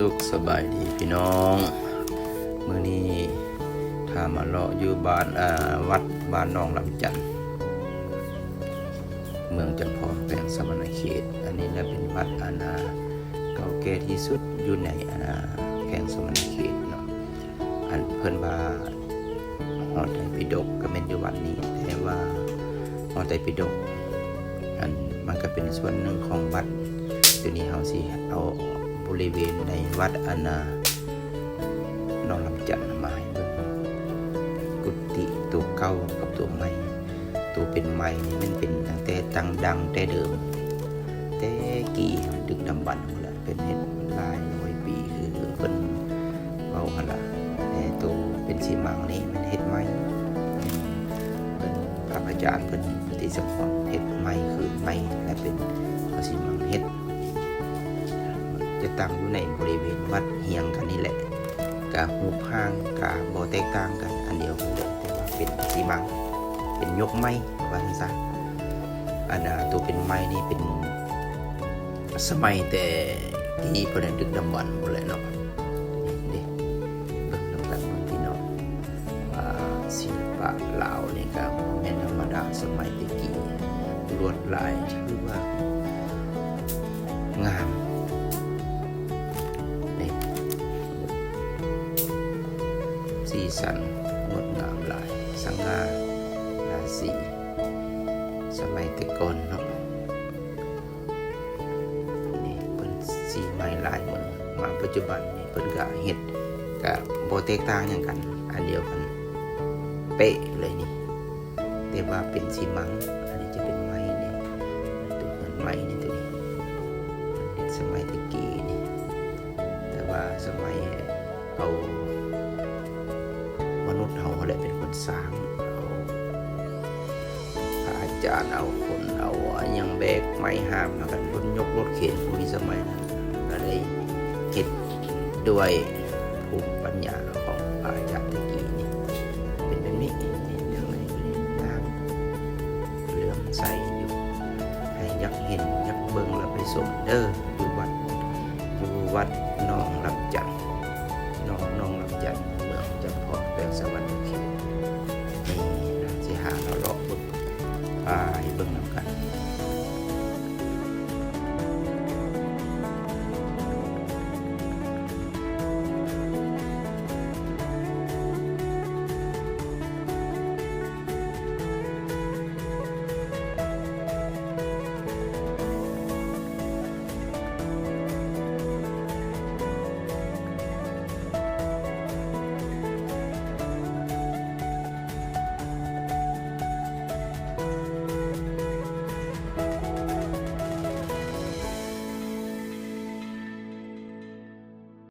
สุขสบายดีพี่น้องมื้อนี้ถ้ามาเลาะอยู่บ้านวัดบ้านหนองลำจันทน์เมืองจำพรแขวงสะมณเขตอันนี้น่ะเป็นวัดเก่าแก่ที่สุดอยู่ในแขวงสะมณเขตเนาะอันเพิ่นว่าหอไตรปิฎกก็แม่นอยู่วัดนี้แต่ว่าหอไตรปิฎกอันมันก็เป็นส่วนหนึ่งของวัดเดี๋ยวนี้เฮาสิเอาบริเวณในวัดนองลำจันทน์มาให้เบิ่งกุฏิตัวเก่ากับตัวใหม่ตัวเป็นใหม่นี่มันเป็นตั้งแต่ตั้งดังแต่เดิมแต่กี่ดึกดำบรรพ์พุ่นล่ะเป็นเฮ็ดหลายร้อยปีคือเพิ่นเว้าหั่นล่ะแต่ตัวเป็นสีมังนี่มันเฮ็ดใหม่เพิ่นพระอาจารย์เพิ่นปฏิสัมพันธ์เฮ็ดใหม่คือใหม่และเป็นพระสีมังเฮ็ดจะตั้งอยู่ในบริเวณวัดเฮียงกันนี่แหละกะรูปร่างกะบ่แตกต่างกันอันเดียวกันเลยแต่ว่าเป็นสีมังเป็นยกไม้ว่าซั่นซะตัวเป็นไม้นี่เป็นสมัยแต่ที่เพิ่นดึกดำบรรพ์หมดเลยเนาะนี่เบิ่งนำกันพี่น้องว่าศิลปะลาวนี่ก็บ่แม่นธรรมดาสมัยตะกี้ลวดลายถือว่างามสีสันงดงามหลายสง่าราศีสมัยแต่ก่อนเนาะนี่เพิ่นสีใหม่หลายมือมาปัจจุบันนี่เพิ่นก็เฮ็ดก็บ่แตกต่างหยังกันอันเดียวกันเป๊ะเลยนี่แต่ว่าเป็นสีมังอันนี้จะเป็นไม้นี่ตัวเหมือนไม้นี่ตัวนี้เฮ็ดสมัยตะกี้นี่แต่ว่าสมัยเอามนุษย์เฮาแหละเป็นคนสร้างเอาพระอาจารย์เอาคนเอาหยังแบกไม้หามมากันรถยกรถเข็นมีสมัยนั้นก็เลยเฮ็ดด้วยภูมิปัญญาของพระอาจารย์ตะกี้นี่เป็นแบบนี้อย่างไรตามเลื่อมใสอยู่ให้อยากเห็นอยากเบิ่งแล้วไปชมเด้ออยู่วัดหนองลำจันทน์หนองลำจันทน์เมืองจำพรแขวงสะมณเขตนี่สิหาเราเลาะเบิ่ง